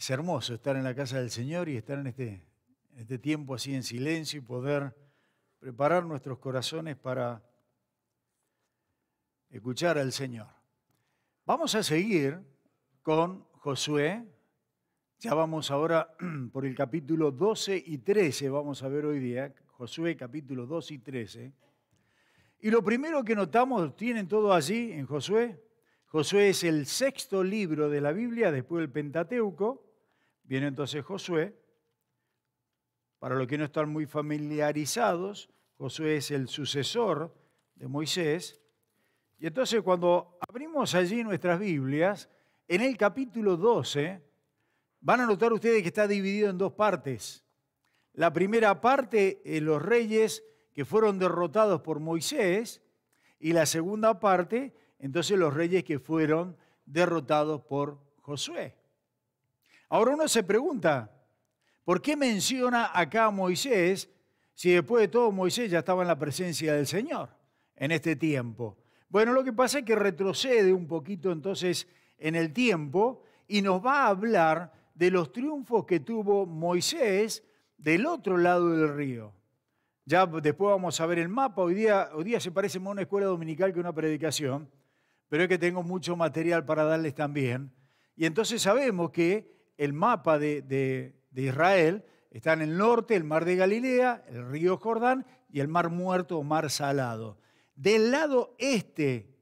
Es hermoso estar en la casa del Señor y estar en este tiempo así en silencio y poder preparar nuestros corazones para escuchar al Señor. Vamos a seguir con Josué. Ya vamos ahora por el capítulo 12 y 13, vamos a ver hoy día, Josué capítulo 12 y 13. Y lo primero que notamos, tienen todo allí en Josué. Josué es el sexto libro de la Biblia después del Pentateuco. Viene entonces Josué. Para los que no están muy familiarizados, Josué es el sucesor de Moisés. Y entonces cuando abrimos allí nuestras Biblias, en el capítulo 12, van a notar ustedes que está dividido en dos partes. La primera parte es los reyes que fueron derrotados por Moisés, y la segunda parte, entonces los reyes que fueron derrotados por Josué. Ahora uno se pregunta, ¿por qué menciona acá a Moisés si después de todo Moisés ya estaba en la presencia del Señor en este tiempo? Bueno, lo que pasa es que retrocede un poquito entonces en el tiempo y nos va a hablar de los triunfos que tuvo Moisés del otro lado del río. Ya después vamos a ver el mapa. Hoy día se parece más a una escuela dominical que una predicación, pero es que tengo mucho material para darles también. Y entonces sabemos que el mapa de Israel está en el norte, el mar de Galilea, el río Jordán y el mar muerto o mar salado. Del lado este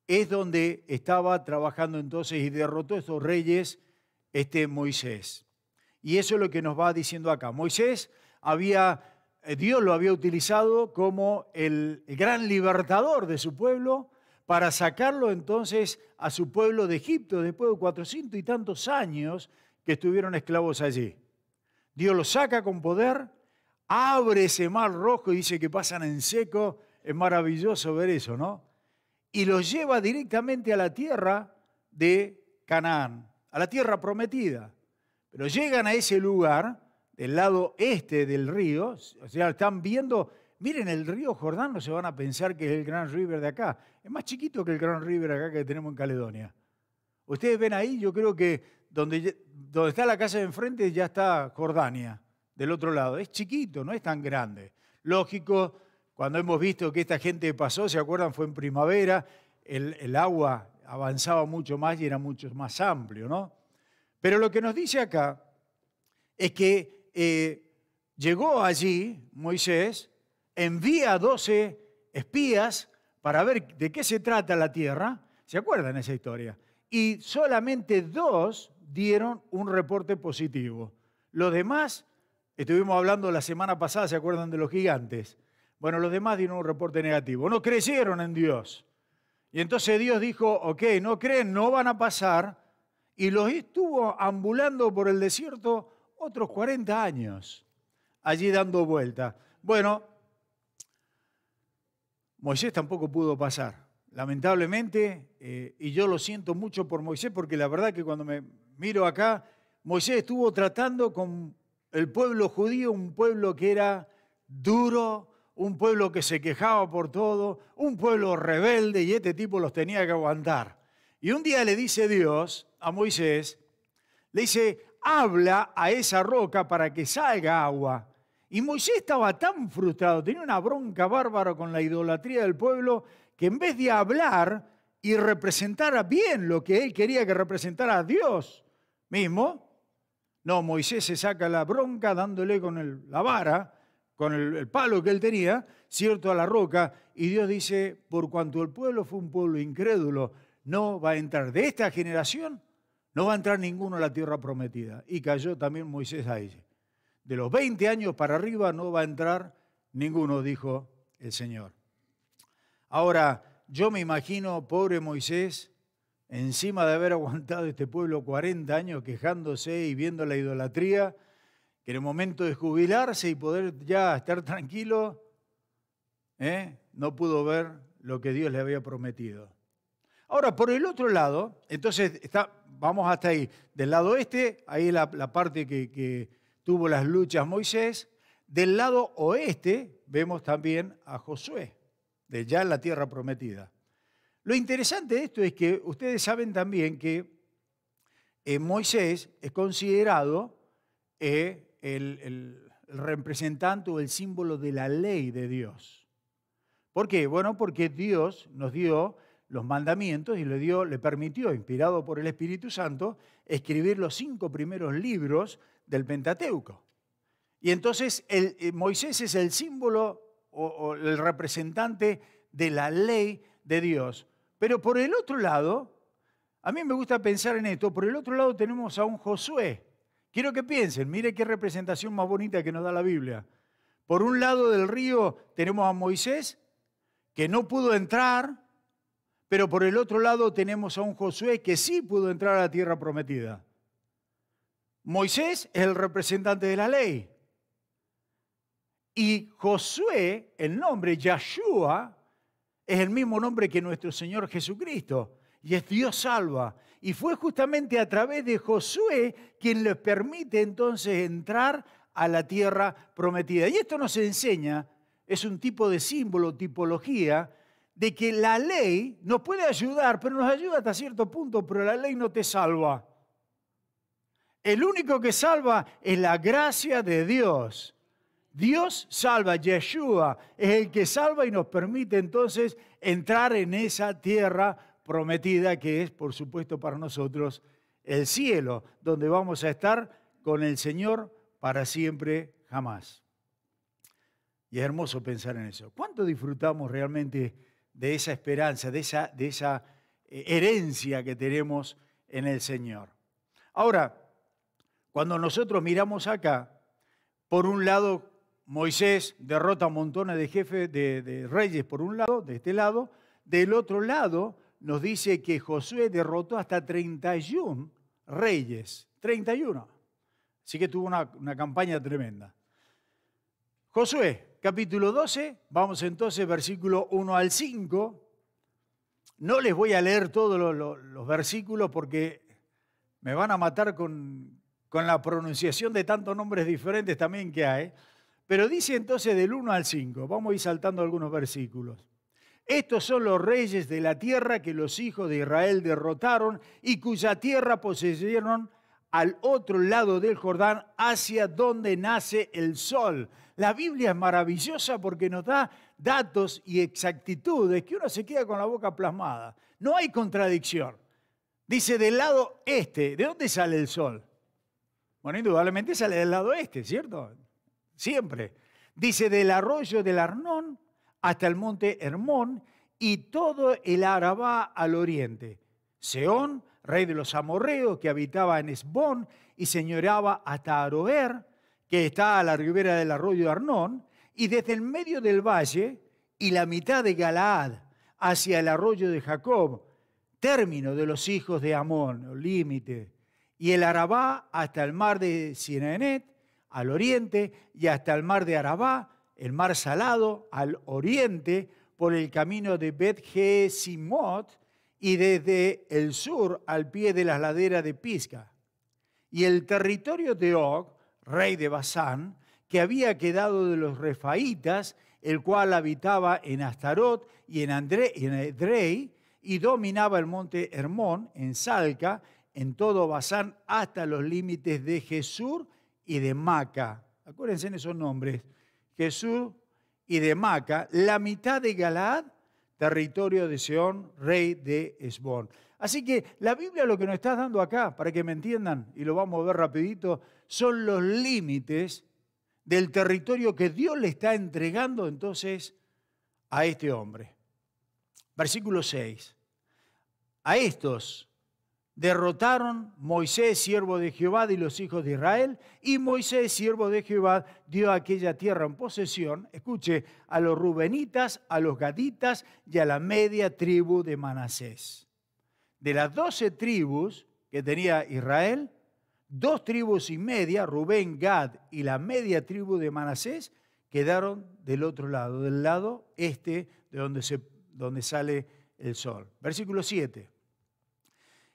es donde estaba trabajando entonces y derrotó a estos reyes Moisés. Y eso es lo que nos va diciendo acá. Moisés Dios lo había utilizado como el gran libertador de su pueblo para sacarlo entonces a su pueblo de Egipto después de 400 y tantos años que estuvieron esclavos allí. Dios los saca con poder, abre ese mar rojo y dice que pasan en seco. Es maravilloso ver eso, ¿no? Y los lleva directamente a la tierra de Canaán, a la tierra prometida. Pero llegan a ese lugar, del lado este del río, o sea, están viendo, miren el río Jordán, no se van a pensar que es el Grand River de acá. Es más chiquito que el Grand River acá que tenemos en Caledonia. Ustedes ven ahí, yo creo que donde está la casa de enfrente ya está Jordania, del otro lado. Es chiquito, no es tan grande. Lógico, cuando hemos visto que esta gente pasó, ¿se acuerdan? Fue en primavera, el agua avanzaba mucho más y era mucho más amplio, ¿no? Pero lo que nos dice acá es que llegó allí Moisés, envía 12 espías para ver de qué se trata la tierra. ¿Se acuerdan esa historia? Y solamente 2 dieron un reporte positivo. Los demás, estuvimos hablando la semana pasada, ¿se acuerdan de los gigantes? Bueno, los demás dieron un reporte negativo. No creyeron en Dios. Y entonces Dios dijo, ok, no creen, no van a pasar. Y los estuvo ambulando por el desierto otros 40 años, allí dando vuelta. Bueno, Moisés tampoco pudo pasar. Lamentablemente, y yo lo siento mucho por Moisés, porque la verdad que cuando me miro acá, Moisés estuvo tratando con el pueblo judío, un pueblo que era duro, un pueblo que se quejaba por todo, un pueblo rebelde, y este tipo los tenía que aguantar. Y un día le dice Dios a Moisés, le dice, habla a esa roca para que salga agua. Y Moisés estaba tan frustrado, tenía una bronca bárbara con la idolatría del pueblo, que en vez de hablar y representar bien lo que él quería que representara a Dios mismo, no, Moisés se saca la bronca dándole con la vara, con el palo que él tenía, cierto, a la roca, y Dios dice, por cuanto el pueblo fue un pueblo incrédulo, no va a entrar de esta generación, no va a entrar ninguno a la tierra prometida. Y cayó también Moisés ahí. De los 20 años para arriba no va a entrar ninguno, dijo el Señor. Ahora, yo me imagino, pobre Moisés, encima de haber aguantado este pueblo 40 años quejándose y viendo la idolatría, que en el momento de jubilarse y poder ya estar tranquilo, no pudo ver lo que Dios le había prometido. Ahora, por el otro lado, entonces vamos hasta ahí. Del lado este, ahí la parte que tuvo las luchas Moisés. Del lado oeste vemos también a Josué, de ya en la tierra prometida. Lo interesante de esto es que ustedes saben también que Moisés es considerado el representante o el símbolo de la ley de Dios. ¿Por qué? Bueno, porque Dios nos dio los mandamientos y le permitió, inspirado por el Espíritu Santo, escribir los 5 primeros libros del Pentateuco. Y entonces Moisés es el símbolo o el representante de la ley de Dios. Pero por el otro lado, a mí me gusta pensar en esto, por el otro lado tenemos a un Josué. Quiero que piensen, mire qué representación más bonita que nos da la Biblia. Por un lado del río tenemos a Moisés, que no pudo entrar, pero por el otro lado tenemos a un Josué que sí pudo entrar a la tierra prometida. Moisés es el representante de la ley. Y Josué, el nombre Yahshua, es el mismo nombre que nuestro Señor Jesucristo. Y es Dios salva. Y fue justamente a través de Josué quien les permite entonces entrar a la tierra prometida. Y esto nos enseña, es un tipo de símbolo, tipología, de que la ley nos puede ayudar, pero nos ayuda hasta cierto punto, pero la ley no te salva. El único que salva es la gracia de Dios. Dios salva, Yeshua es el que salva y nos permite entonces entrar en esa tierra prometida que es, por supuesto, para nosotros el cielo, donde vamos a estar con el Señor para siempre, jamás. Y es hermoso pensar en eso. ¿Cuánto disfrutamos realmente de esa esperanza, de esa herencia que tenemos en el Señor? Ahora, cuando nosotros miramos acá, por un lado, Moisés derrota a montones de jefes de reyes por un lado, de este lado. Del otro lado nos dice que Josué derrotó hasta 31 reyes. 31. Así que tuvo una campaña tremenda. Josué, capítulo 12, vamos entonces versículo 1 al 5. No les voy a leer todos los versículos porque me van a matar con la pronunciación de tantos nombres diferentes también que hay. Pero dice entonces del 1 al 5, vamos a ir saltando algunos versículos. Estos son los reyes de la tierra que los hijos de Israel derrotaron y cuya tierra poseyeron al otro lado del Jordán, hacia donde nace el sol. La Biblia es maravillosa porque nos da datos y exactitudes que uno se queda con la boca plasmada. No hay contradicción. Dice del lado este, ¿de dónde sale el sol? Bueno, indudablemente sale del lado este, ¿cierto? Siempre. Dice del arroyo del Arnón hasta el monte Hermón y todo el Arabá al oriente. Sehón, rey de los amorreos, que habitaba en Esbón y señoreaba hasta Aroer, que está a la ribera del arroyo de Arnón, y desde el medio del valle y la mitad de Galaad hacia el arroyo de Jacob, término de los hijos de Amón, o límite, y el Arabá hasta el mar de Sinenet, al oriente, y hasta el mar de Arabá, el mar salado, al oriente, por el camino de Bet-Gesimot, y desde el sur al pie de las laderas de Pisga. Y el territorio de Og, rey de Basán, que había quedado de los refaítas, el cual habitaba en Astarot y en Edrei, y dominaba el monte Hermón, en Salca, en todo Basán, hasta los límites de Gesur y de Maca. Acuérdense en esos nombres. Gesur y de Maca, la mitad de Galaad, territorio de Sehón, rey de Esbón. Así que la Biblia lo que nos está dando acá, para que me entiendan, y lo vamos a ver rapidito, son los límites del territorio que Dios le está entregando entonces a este hombre. Versículo 6. A estos derrotaron Moisés, siervo de Jehová, y los hijos de Israel, y Moisés, siervo de Jehová, dio aquella tierra en posesión, escuche, a los rubenitas, a los gaditas y a la media tribu de Manasés. De las 12 tribus que tenía Israel, 2 tribus y media, Rubén, Gad y la media tribu de Manasés, quedaron del otro lado, del lado este de donde sale el sol. Versículo 7.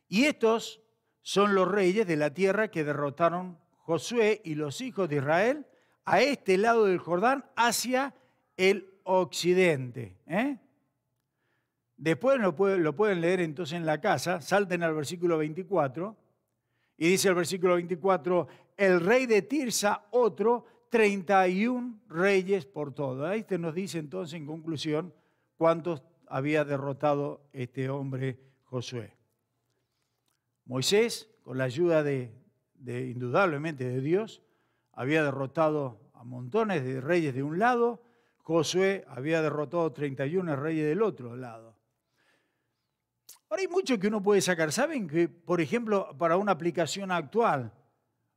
Y estos son los reyes de la tierra que derrotaron Josué y los hijos de Israel a este lado del Jordán hacia el occidente. Después lo pueden leer entonces en la casa, salten al versículo 24. Y dice el versículo 24, el rey de Tirsa, otro, 31 reyes por todo. Ahí te nos dice entonces en conclusión cuántos había derrotado este hombre Josué. Moisés, con la ayuda de indudablemente de Dios, había derrotado a montones de reyes de un lado, Josué había derrotado 31 reyes del otro lado. Ahora hay mucho que uno puede sacar. ¿Saben que, por ejemplo, para una aplicación actual,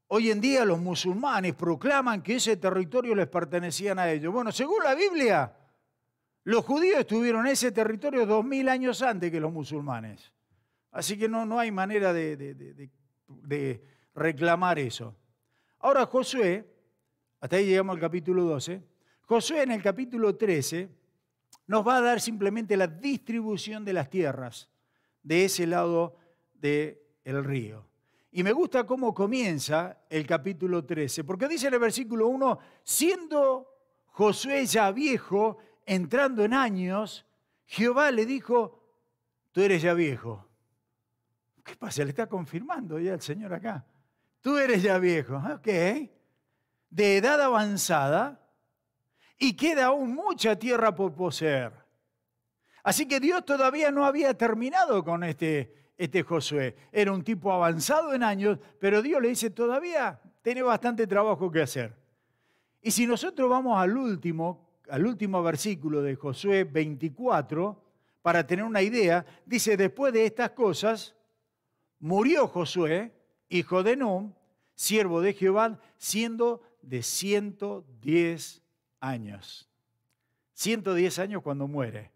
hoy en día los musulmanes proclaman que ese territorio les pertenecía a ellos? Bueno, según la Biblia, los judíos estuvieron en ese territorio 2000 años antes que los musulmanes. Así que no hay manera de reclamar eso. Ahora Josué, hasta ahí llegamos al capítulo 12, Josué en el capítulo 13 nos va a dar simplemente la distribución de las tierras de ese lado del río. Y me gusta cómo comienza el capítulo 13, porque dice en el versículo 1, siendo Josué ya viejo, entrando en años, Jehová le dijo, tú eres ya viejo. ¿Qué pasa? Le está confirmando ya el Señor acá. Tú eres ya viejo, ok, de edad avanzada, y queda aún mucha tierra por poseer. Así que Dios todavía no había terminado con este Josué. Era un tipo avanzado en años, pero Dios le dice, todavía tiene bastante trabajo que hacer. Y si nosotros vamos al último versículo de Josué 24, para tener una idea, dice, después de estas cosas, murió Josué, hijo de Nun, siervo de Jehová, siendo de 110 años. 110 años cuando muere.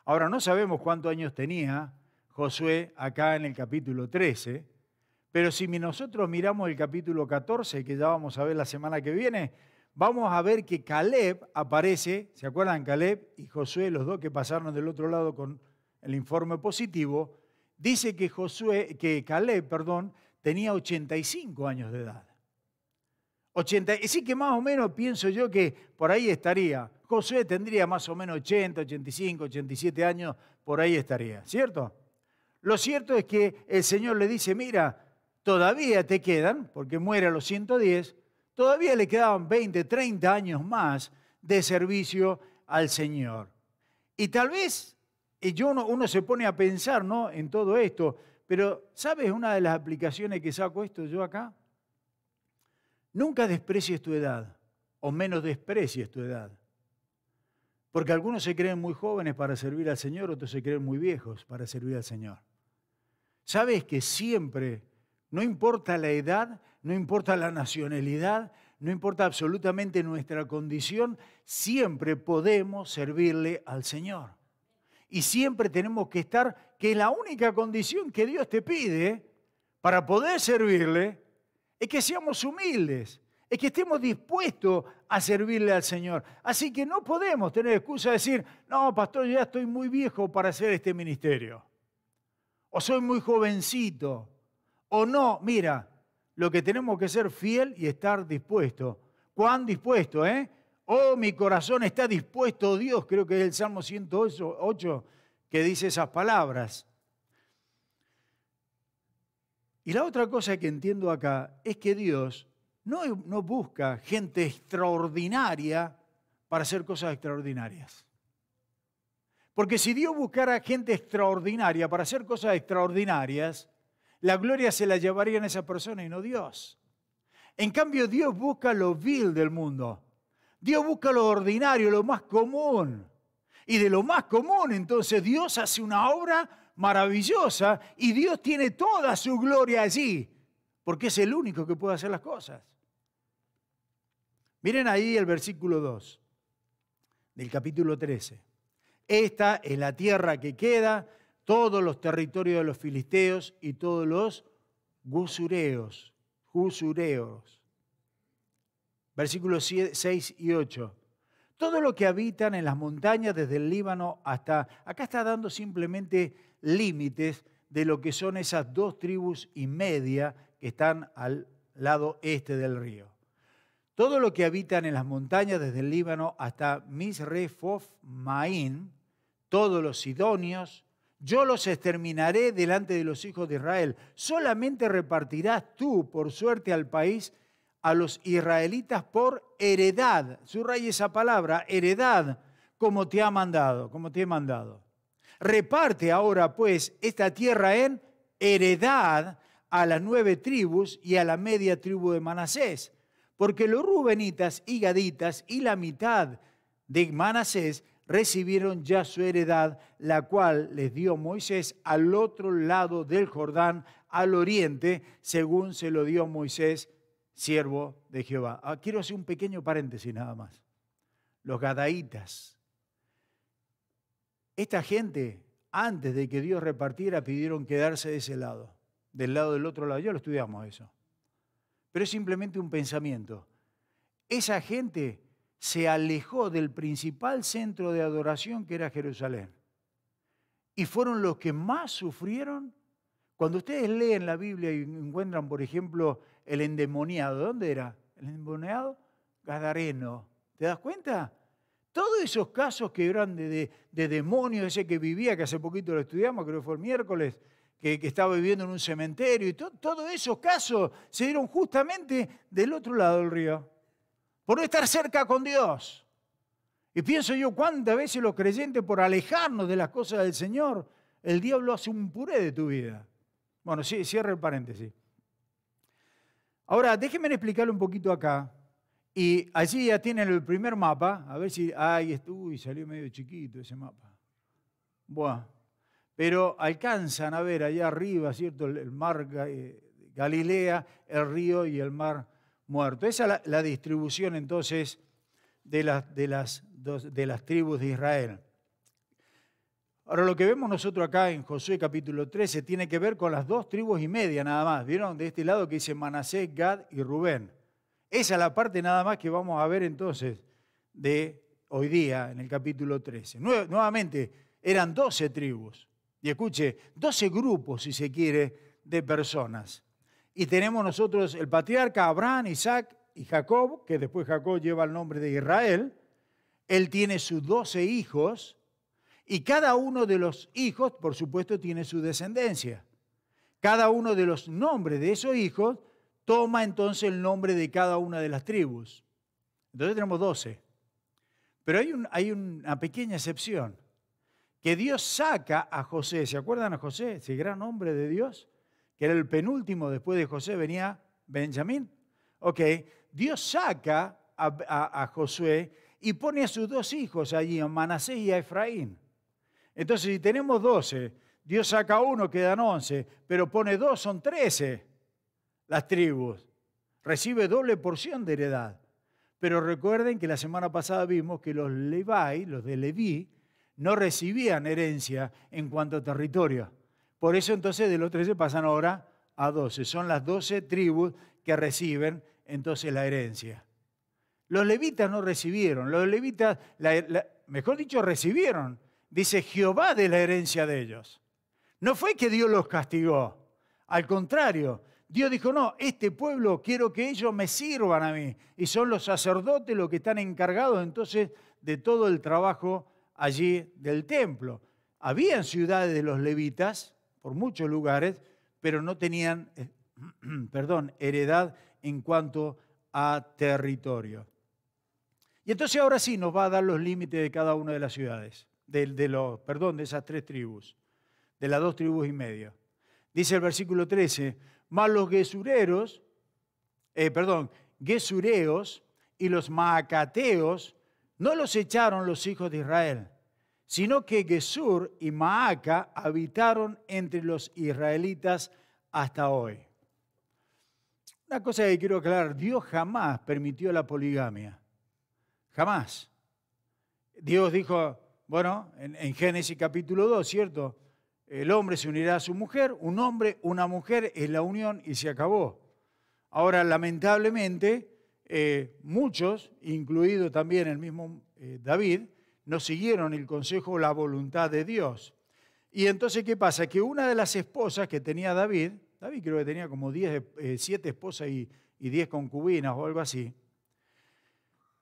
Ahora, no sabemos cuántos años tenía Josué acá en el capítulo 13, pero si nosotros miramos el capítulo 14, que ya vamos a ver la semana que viene, vamos a ver que Caleb aparece, ¿se acuerdan? Caleb y Josué, los dos que pasaron del otro lado con el informe positivo, dice que Caleb tenía 85 años de edad. Así que más o menos pienso yo que por ahí estaría. Josué tendría más o menos 80, 85, 87 años, por ahí estaría, ¿cierto? Lo cierto es que el Señor le dice, mira, todavía te quedan, porque muere a los 110, todavía le quedaban 20, 30 años más de servicio al Señor. Y tal vez uno se pone a pensar, ¿no?, en todo esto, pero ¿sabes una de las aplicaciones que saco esto yo acá? Nunca desprecies tu edad, o menos desprecies tu edad. Porque algunos se creen muy jóvenes para servir al Señor, otros se creen muy viejos para servir al Señor. ¿Sabes que siempre, no importa la edad, no importa la nacionalidad, no importa absolutamente nuestra condición, siempre podemos servirle al Señor? Y siempre tenemos que estar, que la única condición que Dios te pide para poder servirle es que seamos humildes, es que estemos dispuestos a servirle al Señor. Así que no podemos tener excusa de decir, no, pastor, yo ya estoy muy viejo para hacer este ministerio. O soy muy jovencito. O no, mira, lo que tenemos que ser fiel y estar dispuesto. ¿Cuán dispuesto, Oh, mi corazón está dispuesto, Dios, creo que es el Salmo 108 que dice esas palabras. Y la otra cosa que entiendo acá es que Dios no busca gente extraordinaria para hacer cosas extraordinarias. Porque si Dios buscara gente extraordinaria para hacer cosas extraordinarias, la gloria se la llevarían a esa persona y no Dios. En cambio, Dios busca lo vil del mundo. Dios busca lo ordinario, lo más común. Y de lo más común, entonces, Dios hace una obra maravillosa y Dios tiene toda su gloria allí, porque es el único que puede hacer las cosas. Miren ahí el versículo 2 del capítulo 13. Esta es la tierra que queda, todos los territorios de los filisteos y todos los gusureos. Versículos 6 y 8. Todo lo que habitan en las montañas desde el Líbano hasta... Acá está dando simplemente límites de lo que son esas 2 tribus y media que están al lado este del río. Todo lo que habitan en las montañas desde el Líbano hasta Misrefoth-Maim, todos los sidonios, yo los exterminaré delante de los hijos de Israel. Solamente repartirás tú por suerte al país a los israelitas por heredad. Subraya esa palabra, heredad, como te ha mandado, como te he mandado. Reparte ahora pues esta tierra en heredad a las 9 tribus y a la media tribu de Manasés, porque los rubenitas y gaditas y la mitad de Manasés recibieron ya su heredad, la cual les dio Moisés al otro lado del Jordán, al oriente, según se lo dio Moisés, siervo de Jehová. Quiero hacer un pequeño paréntesis nada más. Los gadaitas. Esta gente, antes de que Dios repartiera, pidieron quedarse de ese lado, del lado del otro lado. Ya lo estudiamos eso. Pero es simplemente un pensamiento. Esa gente se alejó del principal centro de adoración que era Jerusalén. Y fueron los que más sufrieron. Cuando ustedes leen la Biblia y encuentran, por ejemplo, el endemoniado, ¿dónde era? El endemoniado gadareno. ¿Te das cuenta? Todos esos casos que eran de demonios, ese que vivía, que hace poquito lo estudiamos, creo que fue el miércoles, que estaba viviendo en un cementerio, y todos esos casos se dieron justamente del otro lado del río, por no estar cerca con Dios. Y pienso yo, cuántas veces los creyentes, por alejarnos de las cosas del Señor, el diablo hace un puré de tu vida. Bueno, sí, cierre el paréntesis. Ahora, déjenme explicarle un poquito acá. Y allí ya tienen el primer mapa. A ver si... Uy, salió medio chiquito ese mapa. Bueno, pero alcanzan a ver allá arriba, ¿cierto? El mar Galilea, el río y el mar Muerto. Esa es la distribución entonces de las tribus de Israel. Ahora, lo que vemos nosotros acá en Josué capítulo 13 tiene que ver con las 2 tribus y media nada más. ¿Vieron? De este lado que dice Manasés, Gad y Rubén. Esa es la parte nada más que vamos a ver entonces de hoy día en el capítulo 13. Nuevamente, eran 12 tribus. Y escuche, 12 grupos, si se quiere, de personas. Y tenemos nosotros el patriarca Abraham, Isaac y Jacob, que después Jacob lleva el nombre de Israel. Él tiene sus 12 hijos y cada uno de los hijos, por supuesto, tiene su descendencia. Cada uno de los nombres de esos hijos toma entonces el nombre de cada una de las tribus. Entonces tenemos 12. Pero hay una pequeña excepción, que Dios saca a José. ¿Se acuerdan a José, ese gran hombre de Dios? Que era el penúltimo, después de José venía Benjamín. Ok, Dios saca a Josué y pone a sus 2 hijos allí, a Manasés y a Efraín. Entonces, si tenemos 12, Dios saca uno, quedan 11, pero pone 2, son 13 las tribus. Recibe doble porción de heredad. Pero recuerden que la semana pasada vimos que los Leví, los de Leví, no recibían herencia en cuanto a territorio. Por eso entonces de los 13 pasan ahora a 12. Son las 12 tribus que reciben entonces la herencia. Los levitas no recibieron. Los levitas, mejor dicho, recibieron. Dice Jehová de la herencia de ellos. No fue que Dios los castigó. Al contrario, Dios dijo, no, este pueblo quiero que ellos me sirvan a mí. Y son los sacerdotes los que están encargados entonces de todo el trabajo allí del templo. Habían ciudades de los levitas por muchos lugares, pero no tenían, heredad en cuanto a territorio. Y entonces ahora sí nos va a dar los límites de cada una de las ciudades, de esas 3 tribus, de las 2 tribus y media. Dice el versículo 13, mas los gesureos y los maacateos no los echaron los hijos de Israel, sino que Gesur y Maaca habitaron entre los israelitas hasta hoy. Una cosa que quiero aclarar, Dios jamás permitió la poligamia. Jamás. Dios dijo, bueno, en Génesis capítulo 2, ¿cierto? El hombre se unirá a su mujer, un hombre, una mujer, es la unión y se acabó. Ahora, lamentablemente, muchos, incluido también el mismo David, no siguieron el consejo o la voluntad de Dios. Y entonces, ¿qué pasa? Que una de las esposas que tenía David creo que tenía como 7 esposas y 10 concubinas o algo así.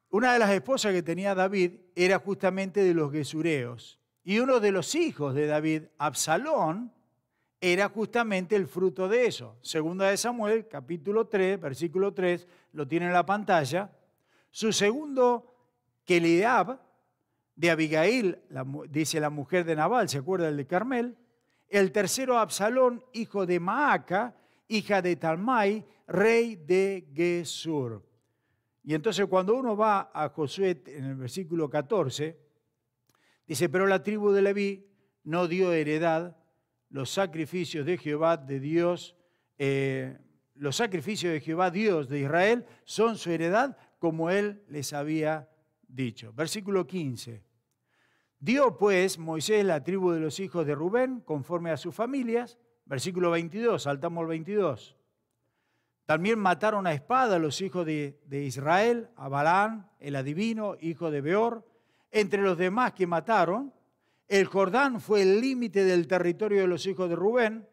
Una de las esposas que tenía David era justamente de los gesureos. Y uno de los hijos de David, Absalón, era justamente el fruto de eso. Segunda de Samuel, capítulo 3, versículo 3, lo tiene en la pantalla. Su segundo, Keliab, de Abigail, dice la mujer de Nabal, ¿se acuerda el de Carmel? El tercero, Absalón, hijo de Maaca, hija de Talmai, rey de Gesur. Y entonces cuando uno va a Josué en el versículo 14, dice, pero la tribu de Leví no dio heredad los sacrificios de Jehová de Dios, los sacrificios de Jehová Dios de Israel son su heredad como él les había dicho. Versículo 15. Dio pues Moisés la tribu de los hijos de Rubén conforme a sus familias. Versículo 22, saltamos al 22. También mataron a espada a los hijos de Israel, a Balaam, el adivino, hijo de Beor. Entre los demás que mataron, el Jordán fue el límite del territorio de los hijos de Rubén.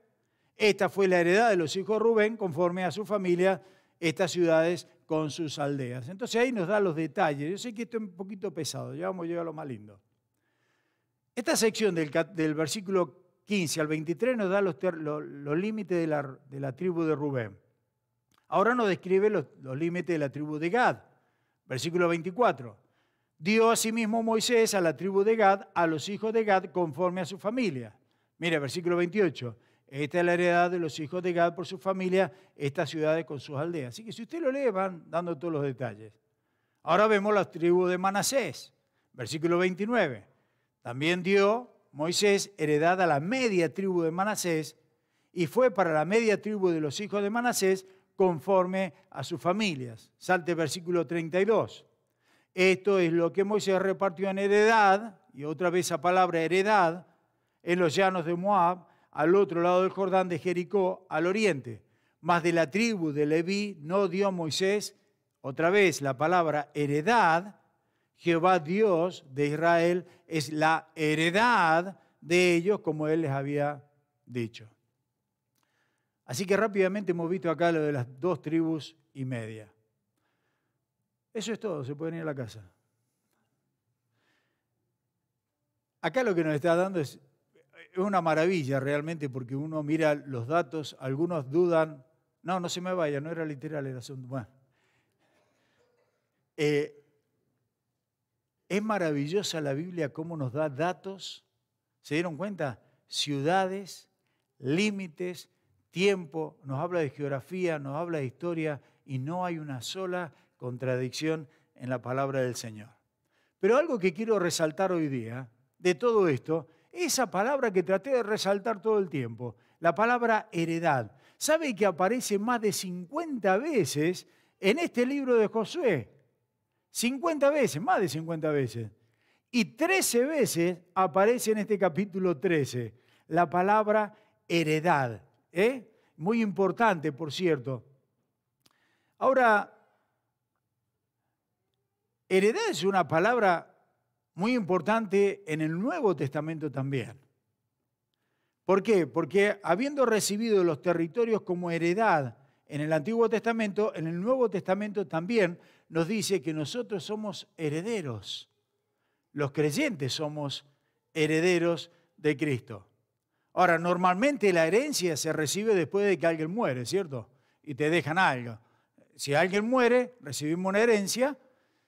Esta fue la heredad de los hijos de Rubén, conforme a su familia, estas ciudades con sus aldeas. Entonces ahí nos da los detalles. Yo sé que esto es un poquito pesado, ya vamos a llegar a lo más lindo. Esta sección del versículo 15 al 23 nos da los límites de la tribu de Rubén. Ahora nos describe los límites de la tribu de Gad. Versículo 24. Dio asimismo Moisés a la tribu de Gad, a los hijos de Gad, conforme a su familia. Mira, versículo 28. Esta es la heredad de los hijos de Gad por su familia, estas ciudades con sus aldeas. Así que si usted lo lee, van dando todos los detalles. Ahora vemos la tribu de Manasés. Versículo 29. También dio Moisés heredad a la media tribu de Manasés, y fue para la media tribu de los hijos de Manasés conforme a sus familias. Salte versículo 32. Esto es lo que Moisés repartió en heredad, y otra vez esa palabra heredad, en los llanos de Moab, al otro lado del Jordán de Jericó, al oriente. Mas de la tribu de Leví no dio Moisés, otra vez la palabra heredad. Jehová Dios de Israel es la heredad de ellos, como él les había dicho. Así que rápidamente hemos visto acá lo de las 2 tribus y media. Eso es todo, se pueden ir a la casa. Acá lo que nos está dando es una maravilla realmente, porque uno mira los datos, algunos dudan, no se me vaya, no era literal el asunto. Bueno. Es maravillosa la Biblia cómo nos da datos, ¿se dieron cuenta? Ciudades, límites, tiempo, nos habla de geografía, nos habla de historia y no hay una sola contradicción en la palabra del Señor. Pero algo que quiero resaltar hoy día de todo esto, esa palabra que traté de resaltar todo el tiempo, la palabra heredad. ¿Sabe que aparece más de 50 veces en este libro de Josué? 50 veces, más de 50 veces. Y 13 veces aparece en este capítulo 13 la palabra heredad. Muy importante, por cierto. Ahora, heredad es una palabra muy importante en el Nuevo Testamento también. ¿Por qué? Porque habiendo recibido los territorios como heredad en el Antiguo Testamento, en el Nuevo Testamento también nos dice que nosotros somos herederos. Los creyentes somos herederos de Cristo. Ahora, normalmente la herencia se recibe después de que alguien muere, ¿cierto? Y te dejan algo. Si alguien muere, recibimos una herencia,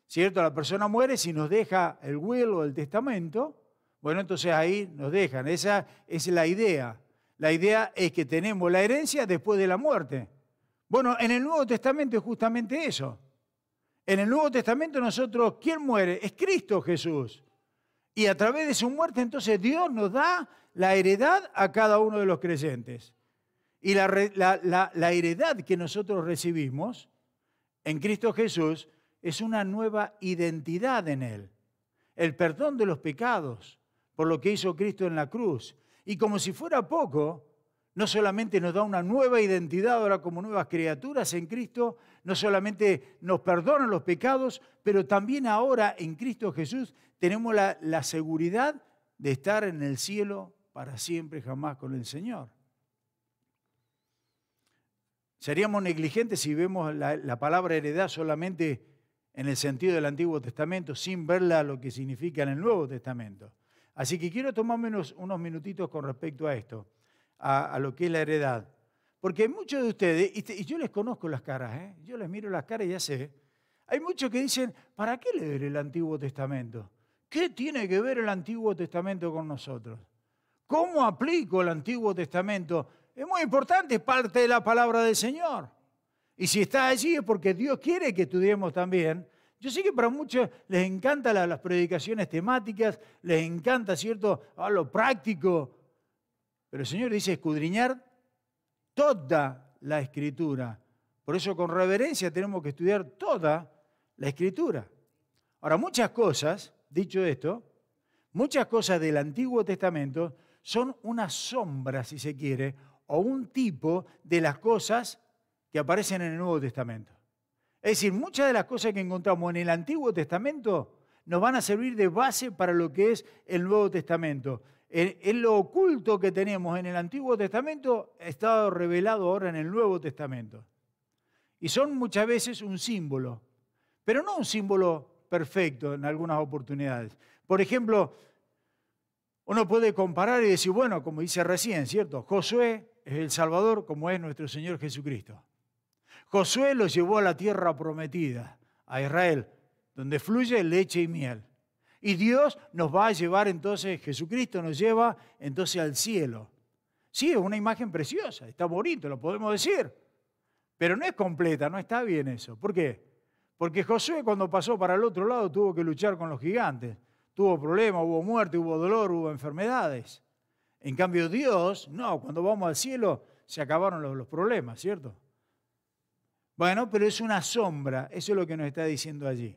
¿cierto? La persona muere, si nos deja el will o el testamento, bueno, entonces ahí nos dejan. Esa es la idea. La idea es que tenemos la herencia después de la muerte. Bueno, en el Nuevo Testamento es justamente eso. En el Nuevo Testamento nosotros, ¿quién muere? Es Cristo Jesús. Y a través de su muerte, entonces Dios nos da la heredad a cada uno de los creyentes. Y la heredad que nosotros recibimos en Cristo Jesús es una nueva identidad en Él. El perdón de los pecados por lo que hizo Cristo en la cruz. Y como si fuera poco, no solamente nos da una nueva identidad ahora como nuevas criaturas en Cristo, no solamente nos perdonan los pecados, pero también ahora en Cristo Jesús tenemos la seguridad de estar en el cielo para siempre, jamás con el Señor. Seríamos negligentes si vemos la palabra heredad solamente en el sentido del Antiguo Testamento, sin verla lo que significa en el Nuevo Testamento. Así que quiero tomarme unos minutitos con respecto a esto, a lo que es la heredad. Porque muchos de ustedes, y yo les conozco las caras, yo les miro las caras y ya sé, hay muchos que dicen, ¿para qué leer el Antiguo Testamento? ¿Qué tiene que ver el Antiguo Testamento con nosotros? ¿Cómo aplico el Antiguo Testamento? Es muy importante, es parte de la palabra del Señor. Y si está allí es porque Dios quiere que estudiemos también. Yo sé que para muchos les encantan las predicaciones temáticas, les encanta, ¿cierto?, lo práctico. Pero el Señor dice escudriñar toda la Escritura. Por eso con reverencia tenemos que estudiar toda la Escritura. Ahora, muchas cosas, dicho esto, muchas cosas del Antiguo Testamento son una sombra, si se quiere, o un tipo de las cosas que aparecen en el Nuevo Testamento. Es decir, muchas de las cosas que encontramos en el Antiguo Testamento nos van a servir de base para lo que es el Nuevo Testamento. En lo oculto que tenemos en el Antiguo Testamento ha estado revelado ahora en el Nuevo Testamento. Y son muchas veces un símbolo, pero no un símbolo perfecto en algunas oportunidades. Por ejemplo, uno puede comparar y decir, bueno, como dice recién, ¿cierto? Josué es el Salvador como es nuestro Señor Jesucristo. Josué los llevó a la tierra prometida, a Israel, donde fluye leche y miel. Y Dios nos va a llevar entonces, Jesucristo nos lleva entonces al cielo. Sí, es una imagen preciosa, está bonito, lo podemos decir, pero no es completa, no está bien eso. ¿Por qué? Porque Josué cuando pasó para el otro lado tuvo que luchar con los gigantes. Tuvo problemas, hubo muerte, hubo dolor, hubo enfermedades. En cambio Dios, no, cuando vamos al cielo se acabaron los problemas, ¿cierto? Bueno, pero es una sombra, eso es lo que nos está diciendo allí.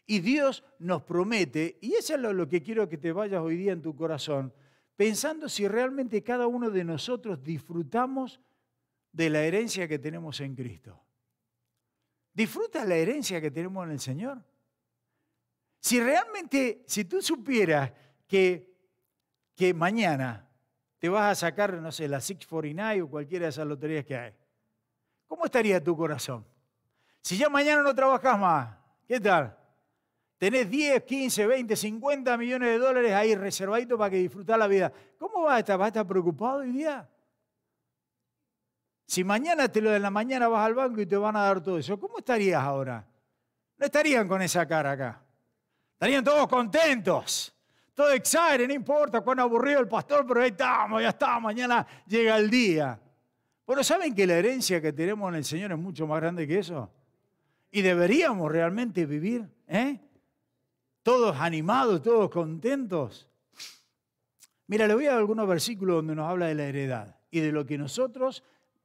Y Dios nos promete, y eso es lo que quiero que te vayas hoy día en tu corazón, pensando si realmente cada uno de nosotros disfrutamos de la herencia que tenemos en Cristo. ¿Disfrutas la herencia que tenemos en el Señor? Si realmente, si tú supieras que mañana te vas a sacar, no sé, la 649 o cualquiera de esas loterías que hay, ¿cómo estaría tu corazón? Si ya mañana no trabajas más, ¿qué tal? Tenés 10, 15, 20, 50 millones de dólares ahí reservaditos para que disfrutás la vida. ¿Cómo vas a estar? ¿Vas a estar preocupado hoy día? Si mañana en la mañana vas al banco y te van a dar todo eso, ¿cómo estarías ahora? No estarían con esa cara acá. Estarían todos contentos, todos excited, no importa cuán aburrido el pastor, pero ahí estamos, ya está, mañana llega el día. Bueno, ¿saben que la herencia que tenemos en el Señor es mucho más grande que eso? Y deberíamos realmente vivir, todos animados, todos contentos. Mira, le voy a dar algunos versículos donde nos habla de la heredad y de lo que nosotros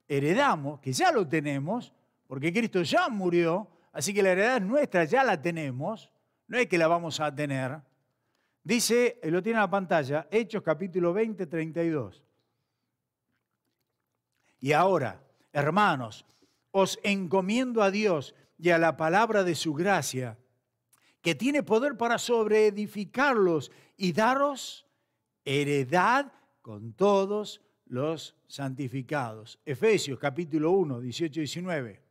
heredamos, que ya lo tenemos, porque Cristo ya murió, así que la heredad es nuestra, ya la tenemos, no es que la vamos a tener. Dice, lo tiene en la pantalla, Hechos capítulo 20, 32. Y ahora, hermanos, os encomiendo a Dios y a la palabra de su gracia, que tiene poder para sobreedificarlos y daros heredad con todos los santificados. Efesios capítulo 1, 18 y 19.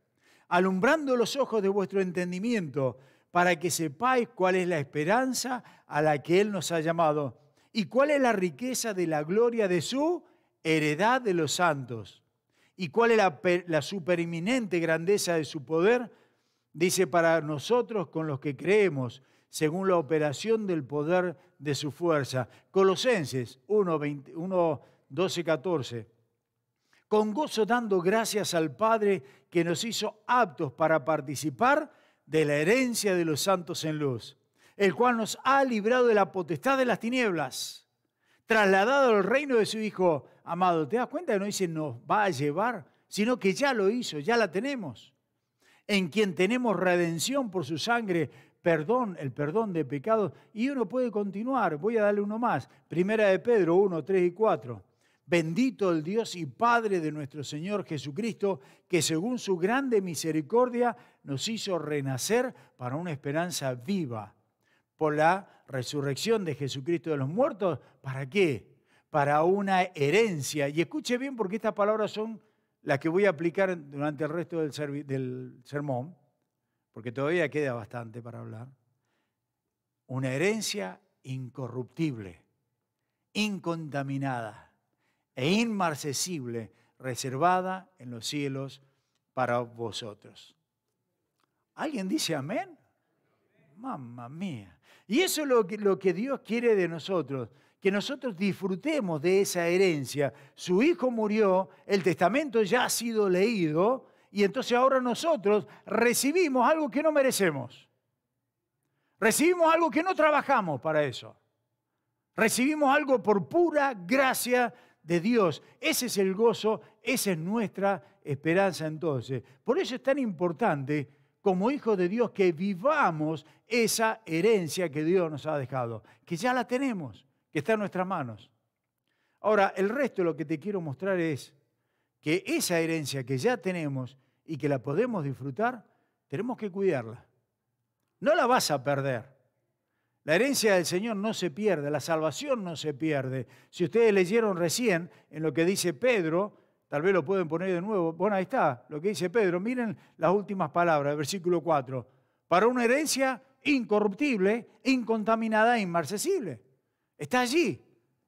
Alumbrando los ojos de vuestro entendimiento, para que sepáis cuál es la esperanza a la que Él nos ha llamado y cuál es la riqueza de la gloria de su heredad de los santos y cuál es la supereminente grandeza de su poder, dice, para nosotros con los que creemos, según la operación del poder de su fuerza. Colosenses 1, 12, 14. Con gozo dando gracias al Padre que nos hizo aptos para participar de la herencia de los santos en luz, el cual nos ha librado de la potestad de las tinieblas, trasladado al reino de su Hijo amado. ¿Te das cuenta que no dice nos va a llevar, sino que ya lo hizo, ya la tenemos? En quien tenemos redención por su sangre, perdón, el perdón de pecados. Y uno puede continuar, voy a darle uno más. Primera de Pedro 1, 3 y 4. Bendito el Dios y Padre de nuestro Señor Jesucristo, que según su grande misericordia nos hizo renacer para una esperanza viva por la resurrección de Jesucristo de los muertos. ¿Para qué? Para una herencia. Y escuche bien porque estas palabras son las que voy a aplicar durante el resto del sermón, porque todavía queda bastante para hablar. Una herencia incorruptible. incontaminada e inmarcesible, reservada en los cielos para vosotros. ¿Alguien dice amén? Mamma mía. Y eso es lo que Dios quiere de nosotros, que nosotros disfrutemos de esa herencia. Su Hijo murió, el testamento ya ha sido leído, y entonces ahora nosotros recibimos algo que no merecemos. Recibimos algo que no trabajamos para eso. Recibimos algo por pura gracia de Dios. Ese es el gozo, esa es nuestra esperanza entonces. Por eso es tan importante, como hijos de Dios, que vivamos esa herencia que Dios nos ha dejado, que ya la tenemos, que está en nuestras manos. Ahora, el resto de lo que te quiero mostrar es que esa herencia que ya tenemos y que la podemos disfrutar, tenemos que cuidarla. No la vas a perder. La herencia del Señor no se pierde, la salvación no se pierde. Si ustedes leyeron recién en lo que dice Pedro, tal vez lo pueden poner de nuevo. Bueno, ahí está lo que dice Pedro. Miren las últimas palabras, versículo 4. Para una herencia incorruptible, incontaminada e inmarcesible. Está allí.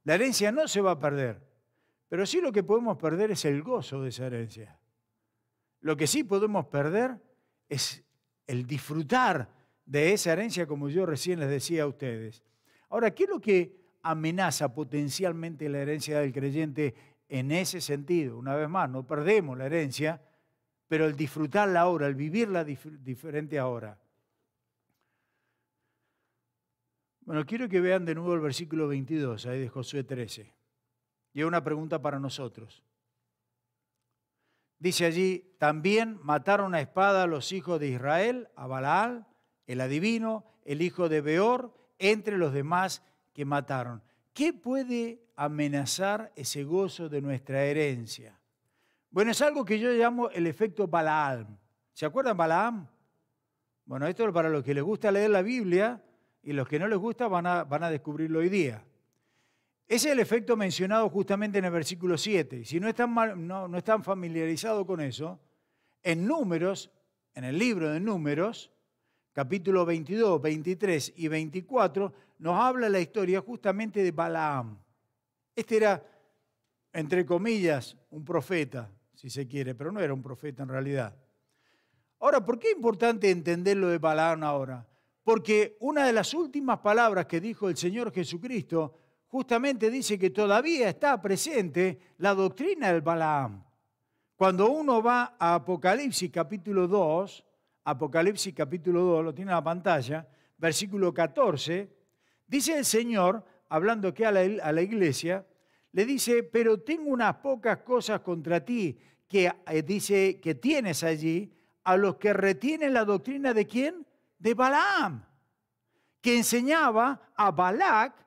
La herencia no se va a perder. Pero sí lo que podemos perder es el gozo de esa herencia. Lo que sí podemos perder es el disfrutar de esa herencia, como yo recién les decía a ustedes. Ahora, ¿qué es lo que amenaza potencialmente la herencia del creyente en ese sentido? Una vez más, no perdemos la herencia, pero el disfrutarla ahora, el vivirla diferente ahora. Bueno, quiero que vean de nuevo el versículo 22, ahí de Josué 13. Y hay una pregunta para nosotros. Dice allí, también mataron a espada a los hijos de Israel, a Balaal, el adivino, el hijo de Beor, entre los demás que mataron. ¿Qué puede amenazar ese gozo de nuestra herencia? Bueno, es algo que yo llamo el efecto Balaam. ¿Se acuerdan Balaam? Bueno, esto es para los que les gusta leer la Biblia y los que no les gusta van a descubrirlo hoy día. Ese es el efecto mencionado justamente en el versículo 7. Y si no están familiarizados con eso, en Números, en el libro de Números, capítulo 22, 23 y 24, nos habla la historia justamente de Balaam. Este era, entre comillas, un profeta, si se quiere, pero no era un profeta en realidad. Ahora, ¿por qué es importante entender lo de Balaam ahora? Porque una de las últimas palabras que dijo el Señor Jesucristo justamente dice que todavía está presente la doctrina del Balaam. Cuando uno va a Apocalipsis capítulo 2, lo tiene en la pantalla, versículo 14, dice el Señor, hablando aquí a la iglesia, le dice, pero tengo unas pocas cosas contra ti, que dice que tienes allí, a los que retienen la doctrina ¿de quién? De Balaam, que enseñaba a Balac,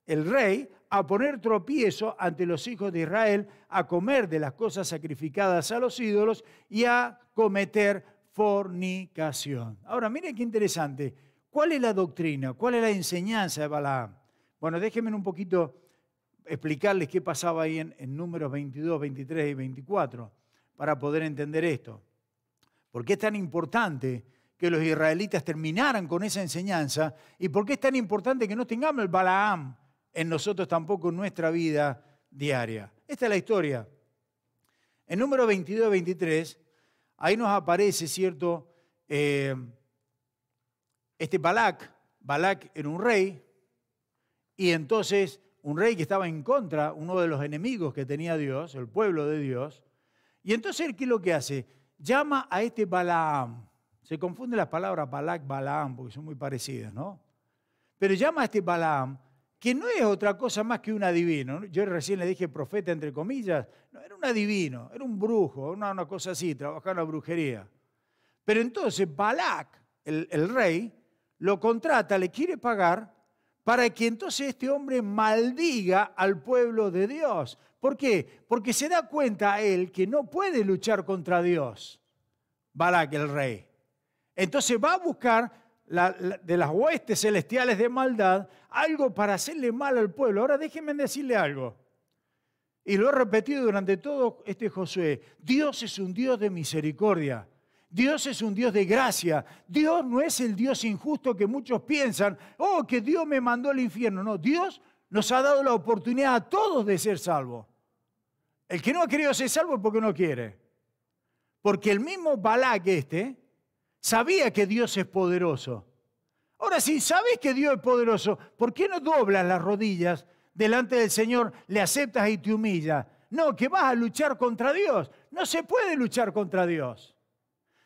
el rey, a poner tropiezo ante los hijos de Israel, a comer de las cosas sacrificadas a los ídolos y a cometer fornicación. Ahora, miren qué interesante. ¿Cuál es la doctrina? ¿Cuál es la enseñanza de Balaam? Bueno, déjenme un poquito explicarles qué pasaba ahí en Números 22, 23 y 24 para poder entender esto. ¿Por qué es tan importante que los israelitas terminaran con esa enseñanza? ¿Y por qué es tan importante que no tengamos el Balaam en nosotros tampoco en nuestra vida diaria? Esta es la historia. En Números 22 y 23, ahí nos aparece, ¿cierto? Este Balac era un rey, y entonces un rey que estaba en contra, uno de los enemigos que tenía Dios, el pueblo de Dios, y entonces, ¿qué es lo que hace? Llama a este Balaam. Se confunden las palabras Balac, Balaam, porque son muy parecidas, ¿no? Pero llama a este Balaam, que no es otra cosa más que un adivino. Yo recién le dije profeta, entre comillas. No, era un adivino, era un brujo, una cosa así, trabajaba en la brujería. Pero entonces Balac, el rey, lo contrata, le quiere pagar para que entonces este hombre maldiga al pueblo de Dios. ¿Por qué? Porque se da cuenta él que no puede luchar contra Dios, Balac el rey. Entonces va a buscar de las huestes celestiales de maldad algo para hacerle mal al pueblo. Ahora déjenme decirle algo, y lo he repetido durante todo este Josué. Dios es un Dios de misericordia. Dios es un Dios de gracia. Dios no es el Dios injusto que muchos piensan, oh, que Dios me mandó al infierno. No, Dios nos ha dado la oportunidad a todos de ser salvos. El que no ha querido ser salvo es porque no quiere. Porque el mismo Balac sabía que Dios es poderoso. Ahora, si sabes que Dios es poderoso, ¿por qué no doblas las rodillas delante del Señor, le aceptas y te humillas? No, que vas a luchar contra Dios. No se puede luchar contra Dios.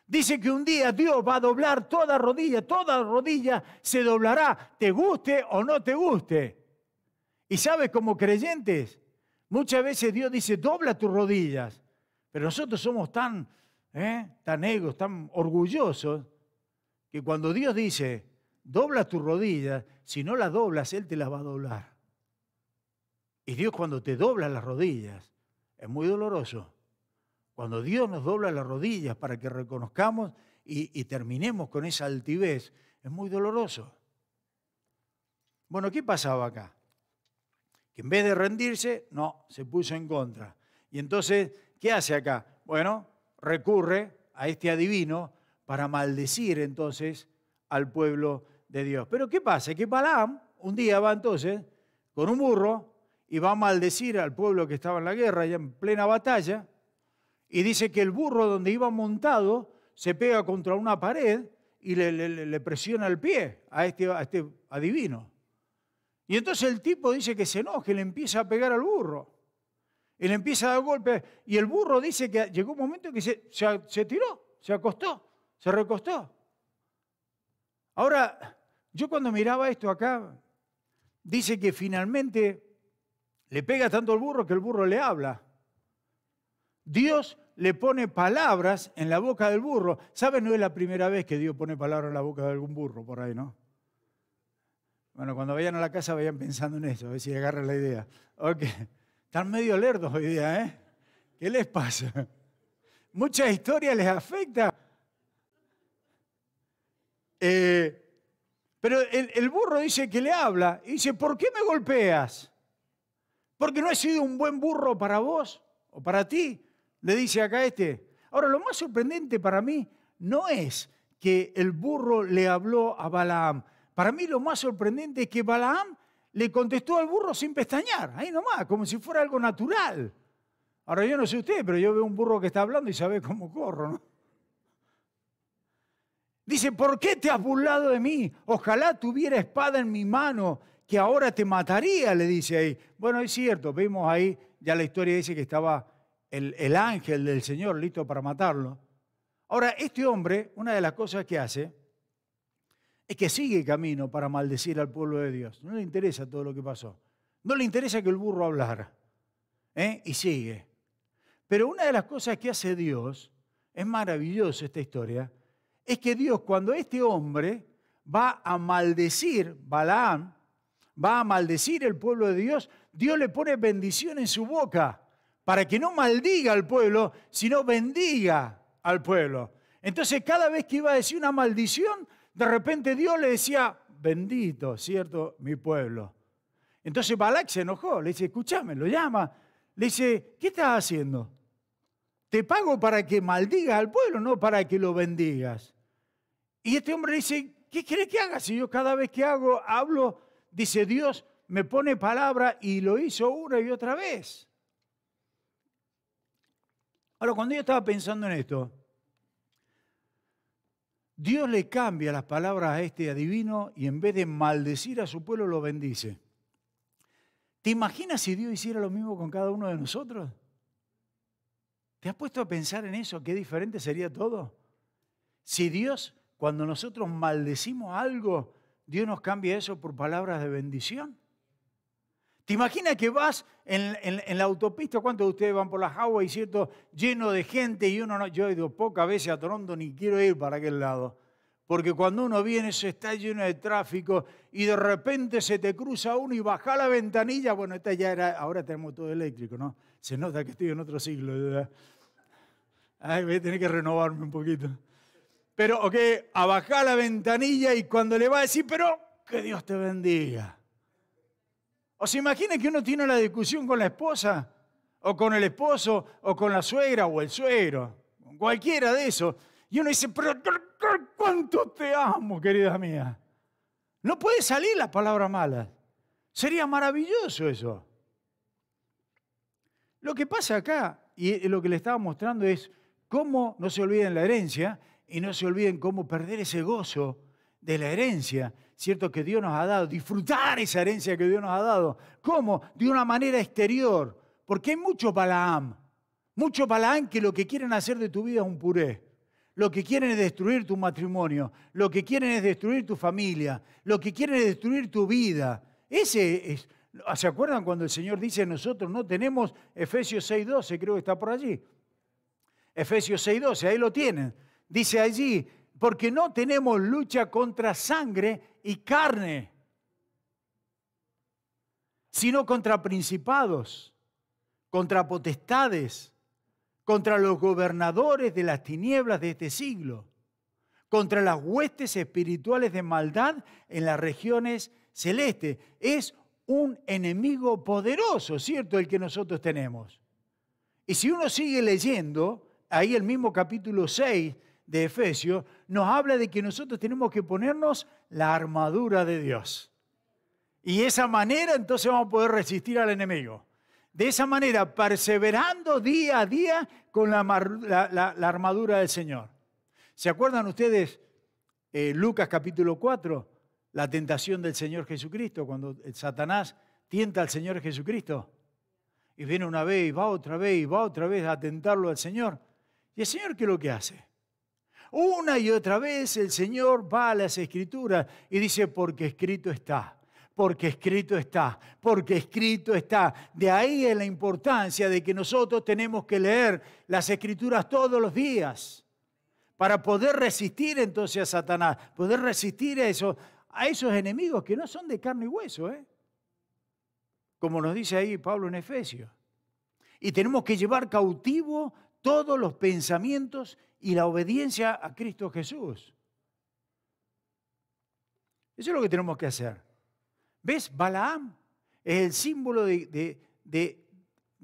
Dice que un día Dios va a doblar toda rodilla se doblará, te guste o no te guste. Y sabes, como creyentes, muchas veces Dios dice, dobla tus rodillas. Pero nosotros somos tan egos, tan orgullosos, que cuando Dios dice, dobla tus rodillas, si no las doblas, Él te las va a doblar. Y Dios cuando te dobla las rodillas, es muy doloroso. Cuando Dios nos dobla las rodillas para que reconozcamos y terminemos con esa altivez, es muy doloroso. Bueno, ¿qué pasaba acá? Que en vez de rendirse, no, se puso en contra. Y entonces, ¿qué hace acá? Bueno, recurre a este adivino para maldecir entonces al pueblo de Dios. Pero ¿qué pasa? Que Balaam un día va entonces con un burro y va a maldecir al pueblo que estaba en la guerra, ya en plena batalla, y dice que el burro donde iba montado se pega contra una pared y le presiona el pie a este adivino. Y entonces el tipo dice que se enoja y le empieza a pegar al burro. Y le empieza a dar golpes. Y el burro dice que llegó un momento que se tiró, se acostó, se recostó. Ahora, yo cuando miraba esto acá, dice que finalmente le pega tanto al burro que el burro le habla. Dios le pone palabras en la boca del burro. ¿Sabes? No es la primera vez que Dios pone palabras en la boca de algún burro por ahí, ¿no? Bueno, cuando vayan a la casa vayan pensando en eso, a ver si agarran la idea. Ok, están medio lerdos hoy día, ¿eh? ¿Qué les pasa? Muchas historias les afecta. Pero el burro dice que le habla y dice, ¿por qué me golpeas? ¿Porque no he sido un buen burro para vos o para ti? Le dice acá Ahora, lo más sorprendente para mí no es que el burro le habló a Balaam. Para mí lo más sorprendente es que Balaam le contestó al burro sin pestañear, ahí nomás, como si fuera algo natural. Ahora, yo no sé usted, pero yo veo un burro que está hablando y sabe cómo corro, ¿no? Dice, ¿por qué te has burlado de mí? Ojalá tuviera espada en mi mano, que ahora te mataría, le dice ahí. Bueno, es cierto, vimos ahí, ya la historia dice que estaba el ángel del Señor listo para matarlo. Ahora, este hombre, una de las cosas que hace, es que sigue camino para maldecir al pueblo de Dios. No le interesa todo lo que pasó. No le interesa que el burro hablara. Y sigue. Pero una de las cosas que hace Dios, es maravilloso esta historia, es que Dios, cuando este hombre va a maldecir, Balaam, va a maldecir el pueblo de Dios, Dios le pone bendición en su boca para que no maldiga al pueblo, sino bendiga al pueblo. Entonces, cada vez que iba a decir una maldición, de repente Dios le decía, bendito, ¿cierto? Mi pueblo. Entonces Balac se enojó, le dice, escúchame, lo llama, le dice, ¿qué estás haciendo? Te pago para que maldigas al pueblo, no para que lo bendigas. Y este hombre dice, ¿qué querés que haga? Si yo cada vez que hablo, dice Dios, me pone palabra y lo hizo una y otra vez. Ahora, cuando yo estaba pensando en esto, Dios le cambia las palabras a este adivino y en vez de maldecir a su pueblo, lo bendice. ¿Te imaginas si Dios hiciera lo mismo con cada uno de nosotros? ¿Te has puesto a pensar en eso? ¿Qué diferente sería todo? Si Dios, cuando nosotros maldecimos algo, Dios nos cambia eso por palabras de bendición. ¿Te imaginas que vas en la autopista? ¿Cuántos de ustedes van por la highway, cierto? Lleno de gente y uno no. Yo he ido pocas veces a Toronto, ni quiero ir para aquel lado. Porque cuando uno viene, eso está lleno de tráfico y de repente se te cruza uno y baja la ventanilla. Bueno, esta ya era, ahora tenemos todo eléctrico, ¿no? Se nota que estoy en otro siglo, ¿verdad? Ay, voy a tener que renovarme un poquito. Pero, ok, a bajar la ventanilla y cuando le va a decir, pero que Dios te bendiga. O se imagina que uno tiene una discusión con la esposa, o con el esposo, o con la suegra, o el suegro, cualquiera de esos. Y uno dice, pero ¿cuánto te amo, querida mía? No puede salir las palabras malas. Sería maravilloso eso. Lo que pasa acá, y lo que le estaba mostrando es cómo no se olviden la herencia y no se olviden cómo perder ese gozo de la herencia, ¿cierto? Que Dios nos ha dado, disfrutar esa herencia que Dios nos ha dado. ¿Cómo? De una manera exterior, porque hay mucho Balaam que lo que quieren hacer de tu vida es un puré. Lo que quieren es destruir tu matrimonio, lo que quieren es destruir tu familia, lo que quieren es destruir tu vida. ¿Se acuerdan cuando el Señor dice nosotros no tenemos Efesios 6:12? Creo que está por allí. Efesios 6:12, ahí lo tienen. Dice allí, porque no tenemos lucha contra sangre y carne, sino contra principados, contra potestades, contra los gobernadores de las tinieblas de este siglo, contra las huestes espirituales de maldad en las regiones celestes. Es un enemigo poderoso, ¿cierto?, el que nosotros tenemos. Y si uno sigue leyendo, ahí el mismo capítulo 6 de Efesios nos habla de que nosotros tenemos que ponernos la armadura de Dios. Y de esa manera entonces vamos a poder resistir al enemigo. De esa manera, perseverando día a día con la armadura del Señor. ¿Se acuerdan ustedes, Lucas capítulo 4, la tentación del Señor Jesucristo, cuando Satanás tienta al Señor Jesucristo? Y viene una vez y va otra vez y va otra vez a tentarlo al Señor. ¿Y el Señor qué es lo que hace? Una y otra vez el Señor va a las Escrituras y dice, porque escrito está. Porque escrito está, porque escrito está. De ahí es la importancia de que nosotros tenemos que leer las Escrituras todos los días para poder resistir entonces a Satanás, poder resistir a esos enemigos que no son de carne y hueso, como nos dice ahí Pablo en Efesios. Y tenemos que llevar cautivo todos los pensamientos y la obediencia a Cristo Jesús. Eso es lo que tenemos que hacer. ¿Ves? Balaam es el símbolo de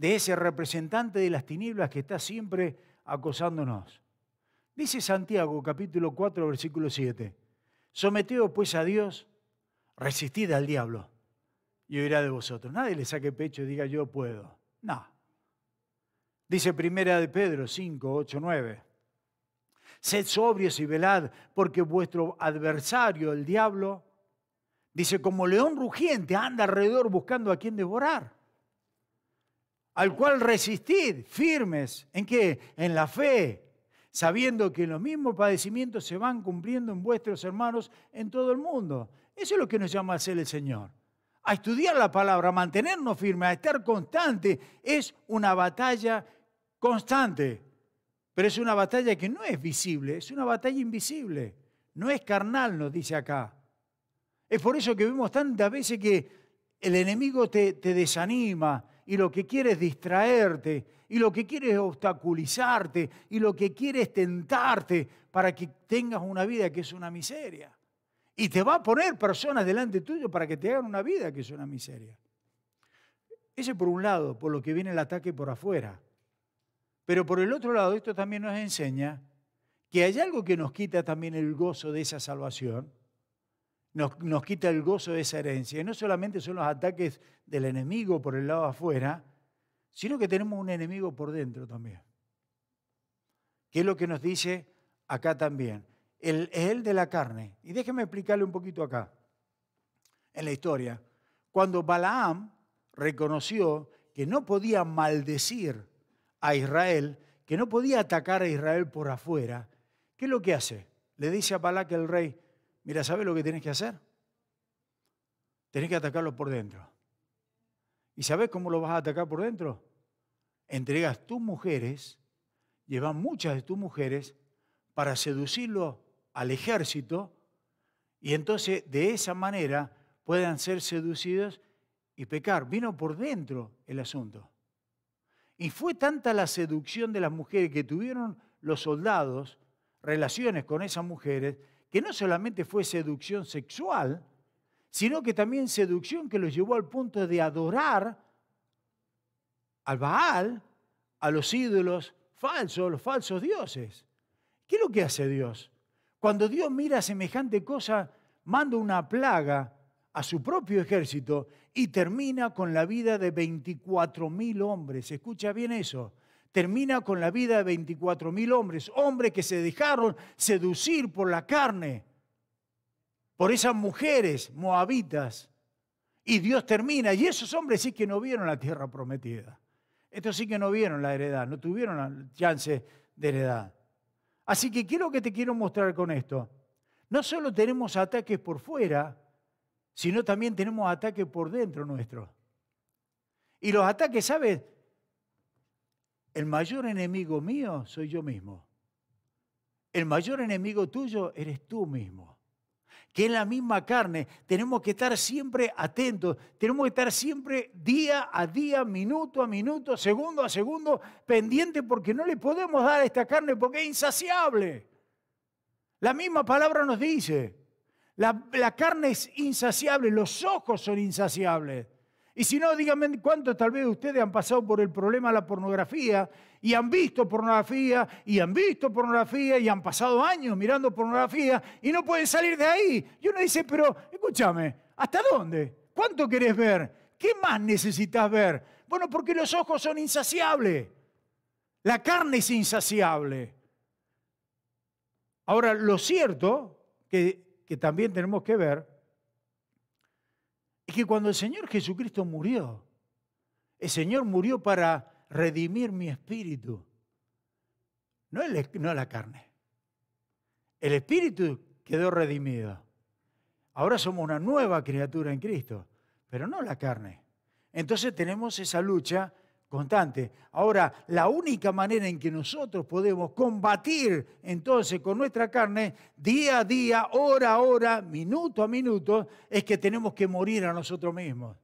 ese representante de las tinieblas que está siempre acosándonos. Dice Santiago, capítulo 4, versículo 7. Someteos pues a Dios, resistid al diablo y huirá de vosotros. Nadie le saque pecho y diga yo puedo. No. Dice primera de Pedro 5, 8, 9. Sed sobrios y velad, porque vuestro adversario, el diablo, dice, como león rugiente, anda alrededor buscando a quien devorar. Al cual resistid, firmes. ¿En qué? En la fe, sabiendo que los mismos padecimientos se van cumpliendo en vuestros hermanos en todo el mundo. Eso es lo que nos llama a hacer el Señor. A estudiar la palabra, a mantenernos firmes, a estar constante. Es una batalla constante, pero es una batalla que no es visible, es una batalla invisible. No es carnal, nos dice acá. Es por eso que vemos tantas veces que el enemigo te desanima y lo que quiere es distraerte y lo que quiere es obstaculizarte y lo que quiere es tentarte para que tengas una vida que es una miseria. Y te va a poner personas delante tuyo para que te hagan una vida que es una miseria. Ese por un lado, por lo que viene el ataque por afuera. Pero por el otro lado, esto también nos enseña que hay algo que nos quita también el gozo de esa salvación. Nos quita el gozo de esa herencia. Y no solamente son los ataques del enemigo por el lado de afuera, sino que tenemos un enemigo por dentro también. ¿Qué es lo que nos dice acá también? Es el de la carne. Y déjeme explicarle un poquito acá, en la historia. Cuando Balaam reconoció que no podía maldecir a Israel, que no podía atacar a Israel por afuera, ¿qué es lo que hace? Le dice a Balac el rey, mira, ¿sabes lo que tenés que hacer? Tenés que atacarlo por dentro. ¿Y sabés cómo lo vas a atacar por dentro? Entregas tus mujeres, llevas muchas de tus mujeres para seducirlo al ejército y entonces de esa manera puedan ser seducidos y pecar. Vino por dentro el asunto. Y fue tanta la seducción de las mujeres que tuvieron los soldados relaciones con esas mujeres, que no solamente fue seducción sexual, sino que también seducción que los llevó al punto de adorar al Baal, a los ídolos falsos, los falsos dioses. ¿Qué es lo que hace Dios? Cuando Dios mira semejante cosa, manda una plaga a su propio ejército y termina con la vida de 24.000 hombres. Escucha bien eso. Termina con la vida de 24.000 hombres, hombres que se dejaron seducir por la carne, por esas mujeres moabitas. Y Dios termina, y esos hombres sí que no vieron la tierra prometida. Estos sí que no vieron la heredad, no tuvieron la chance de heredad. Así que quiero que te quiero mostrar con esto. No solo tenemos ataques por fuera, sino también tenemos ataques por dentro nuestro. Y los ataques, ¿sabes? El mayor enemigo mío soy yo mismo. El mayor enemigo tuyo eres tú mismo. Que en la misma carne tenemos que estar siempre atentos, tenemos que estar siempre día a día, minuto a minuto, segundo a segundo, pendientes porque no le podemos dar a esta carne porque es insaciable. La misma palabra nos dice, la carne es insaciable, los ojos son insaciables. Y si no, díganme cuántos tal vez ustedes han pasado por el problema de la pornografía y han visto pornografía y han visto pornografía y han pasado años mirando pornografía y no pueden salir de ahí. Y uno dice, pero escúchame, ¿hasta dónde? ¿Cuánto querés ver? ¿Qué más necesitas ver? Bueno, porque los ojos son insaciables. La carne es insaciable. Ahora, lo cierto que también tenemos que ver es que cuando el Señor Jesucristo murió, el Señor murió para redimir mi espíritu, no la carne. El espíritu quedó redimido. Ahora somos una nueva criatura en Cristo, pero no la carne. Entonces tenemos esa lucha constante. Ahora, la única manera en que nosotros podemos combatir entonces con nuestra carne, día a día, hora a hora, minuto a minuto, es que tenemos que morir a nosotros mismos.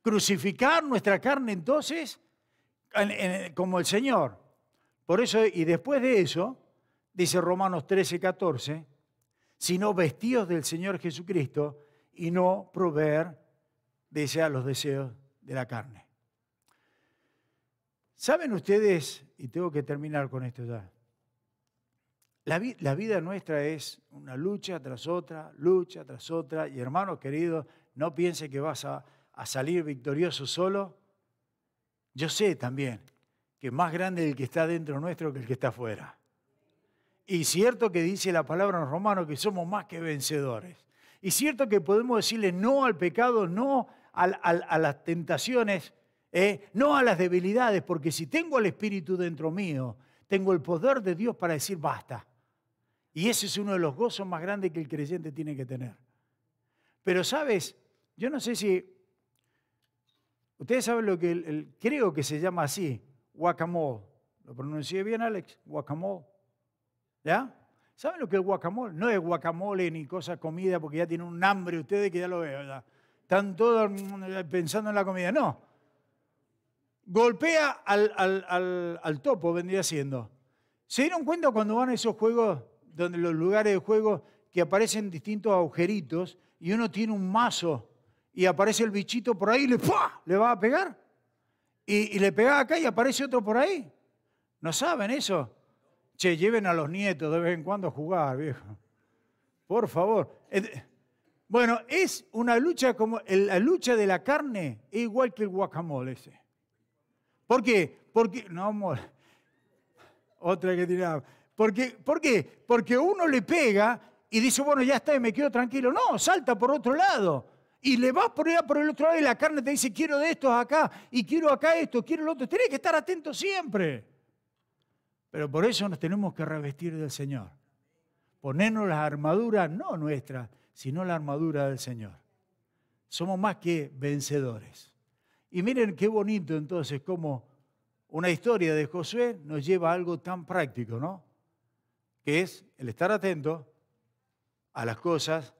Crucificar nuestra carne entonces como el Señor. Por eso, y después de eso, dice Romanos 13:14, sino vestidos del Señor Jesucristo y no proveer, dice, los deseos de la carne. ¿Saben ustedes, y tengo que terminar con esto ya, la vida nuestra es una lucha tras otra, y hermanos queridos, no piense que vas a salir victorioso solo. Yo sé también que más grande es el que está dentro nuestro que el que está afuera. Y cierto que dice la palabra en los Romanos que somos más que vencedores. Y cierto que podemos decirle no al pecado, no a las tentaciones, no a las debilidades, porque si tengo el Espíritu dentro mío, tengo el poder de Dios para decir basta. Y ese es uno de los gozos más grandes que el creyente tiene que tener. Pero, ¿sabes? Yo no sé si... Ustedes saben lo que creo que se llama así, guacamole. ¿Lo pronuncié bien, Alex? Guacamole. ¿Ya? ¿Saben lo que es guacamole? No es guacamole ni cosa comida porque ya tienen un hambre ustedes que ya lo veo. ¿Verdad? Están todos pensando en la comida. No. Golpea al topo, vendría siendo. ¿Se dieron cuenta cuando van a esos juegos, donde los lugares de juego que aparecen distintos agujeritos y uno tiene un mazo y aparece el bichito por ahí y le va a pegar? Y le pega acá y aparece otro por ahí. ¿No saben eso? Che, lleven a los nietos de vez en cuando a jugar, viejo. Por favor. Bueno, es una lucha como la lucha de la carne, es igual que el guacamole ese. ¿Por qué? Porque, no, amor, otra que tiraba. ¿Por qué? Porque uno le pega y dice, bueno, ya está, y me quedo tranquilo. No, salta por otro lado. Y le vas por el otro lado y la carne te dice, quiero de estos acá, y quiero acá esto, quiero lo otro. Tenés que estar atento siempre. Pero por eso nos tenemos que revestir del Señor. Ponernos las armaduras, no nuestras, sino la armadura del Señor. Somos más que vencedores. Y miren qué bonito entonces cómo una historia de Josué nos lleva a algo tan práctico, ¿no? Que es el estar atento a las cosas,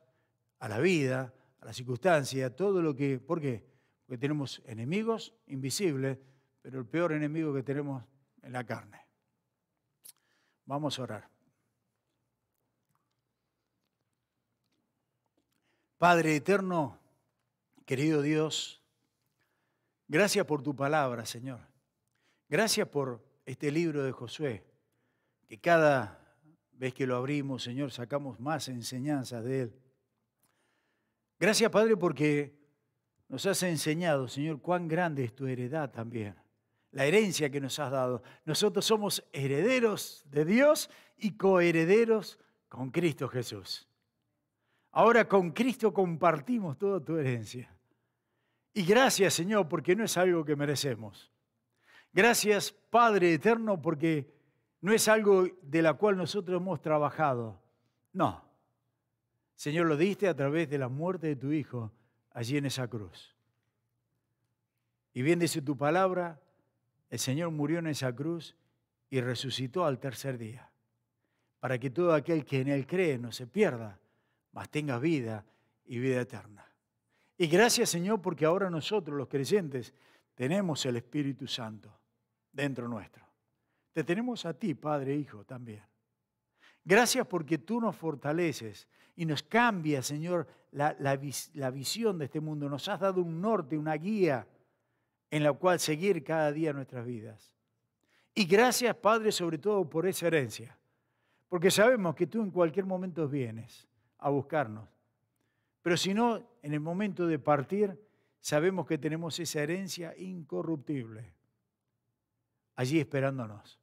a la vida, a las circunstancias, todo lo que... ¿Por qué? Porque tenemos enemigos invisibles, pero el peor enemigo que tenemos es la carne. Vamos a orar. Padre eterno, querido Dios, gracias por tu palabra, Señor. Gracias por este libro de Josué, que cada vez que lo abrimos, Señor, sacamos más enseñanzas de él. Gracias, Padre, porque nos has enseñado, Señor, cuán grande es tu heredad también. La herencia que nos has dado. Nosotros somos herederos de Dios y coherederos con Cristo Jesús. Ahora con Cristo compartimos toda tu herencia. Y gracias, Señor, porque no es algo que merecemos. Gracias, Padre eterno, porque no es algo de la cual nosotros hemos trabajado. No. Señor, lo diste a través de la muerte de tu Hijo allí en esa cruz. Y bien dice tu palabra, el Señor murió en esa cruz y resucitó al tercer día, para que todo aquel que en Él cree no se pierda, mas tenga vida y vida eterna. Y gracias, Señor, porque ahora nosotros, los creyentes, tenemos el Espíritu Santo dentro nuestro. Te tenemos a ti, Padre e Hijo, también. Gracias porque tú nos fortaleces y nos cambias, Señor, la visión de este mundo. Nos has dado un norte, una guía en la cual seguir cada día nuestras vidas. Y gracias, Padre, sobre todo por esa herencia, porque sabemos que tú en cualquier momento vienes a buscarnos. Pero si no, en el momento de partir, sabemos que tenemos esa herencia incorruptible allí esperándonos.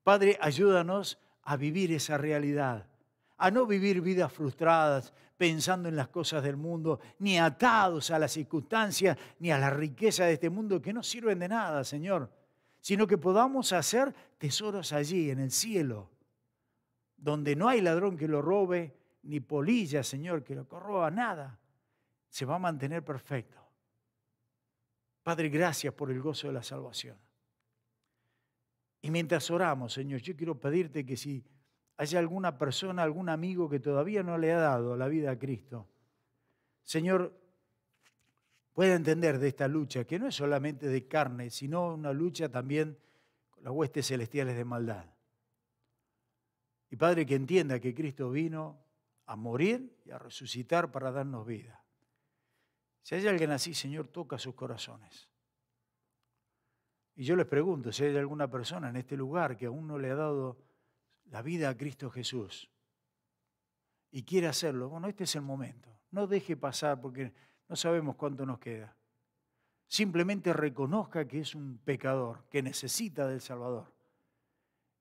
Padre, ayúdanos a vivir esa realidad, a no vivir vidas frustradas pensando en las cosas del mundo, ni atados a las circunstancias, ni a la riqueza de este mundo que no sirven de nada, Señor, sino que podamos hacer tesoros allí en el cielo, donde no hay ladrón que lo robe, ni polilla, Señor, que lo corroba, nada. Se va a mantener perfecto. Padre, gracias por el gozo de la salvación. Y mientras oramos, Señor, yo quiero pedirte que si hay alguna persona, algún amigo que todavía no le ha dado la vida a Cristo, Señor, pueda entender de esta lucha, que no es solamente de carne, sino una lucha también con las huestes celestiales de maldad. Y Padre, que entienda que Cristo vino a morir y a resucitar para darnos vida. Si hay alguien así, Señor, toca sus corazones. Y yo les pregunto si hay alguna persona en este lugar que aún no le ha dado la vida a Cristo Jesús y quiere hacerlo. Bueno, este es el momento. No deje pasar porque no sabemos cuánto nos queda. Simplemente reconozca que es un pecador, que necesita del Salvador.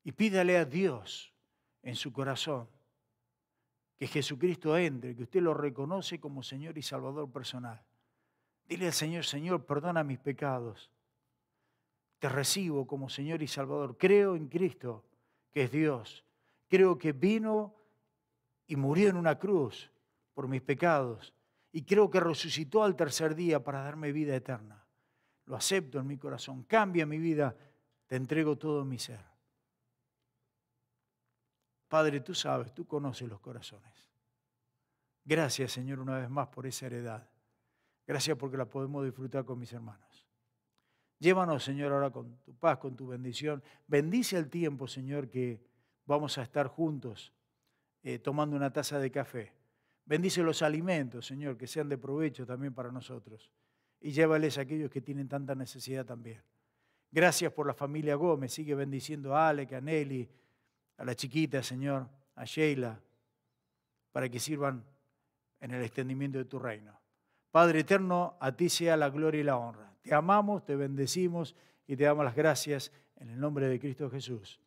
Y pídale a Dios en su corazón que Jesucristo entre, que usted lo reconoce como Señor y Salvador personal. Dile al Señor, Señor, perdona mis pecados. Te recibo como Señor y Salvador. Creo en Cristo, que es Dios. Creo que vino y murió en una cruz por mis pecados. Y creo que resucitó al tercer día para darme vida eterna. Lo acepto en mi corazón. Cambia mi vida. Te entrego todo mi ser. Padre, tú sabes, tú conoces los corazones. Gracias, Señor, una vez más por esa heredad. Gracias porque la podemos disfrutar con mis hermanos. Llévanos, Señor, ahora con tu paz, con tu bendición. Bendice el tiempo, Señor, que vamos a estar juntos tomando una taza de café. Bendice los alimentos, Señor, que sean de provecho también para nosotros. Y llévales a aquellos que tienen tanta necesidad también. Gracias por la familia Gómez. Sigue bendiciendo a Alec, a Nelly, a la chiquita, Señor, a Sheila, para que sirvan en el extendimiento de tu reino. Padre eterno, a ti sea la gloria y la honra. Te amamos, te bendecimos y te damos las gracias en el nombre de Cristo Jesús.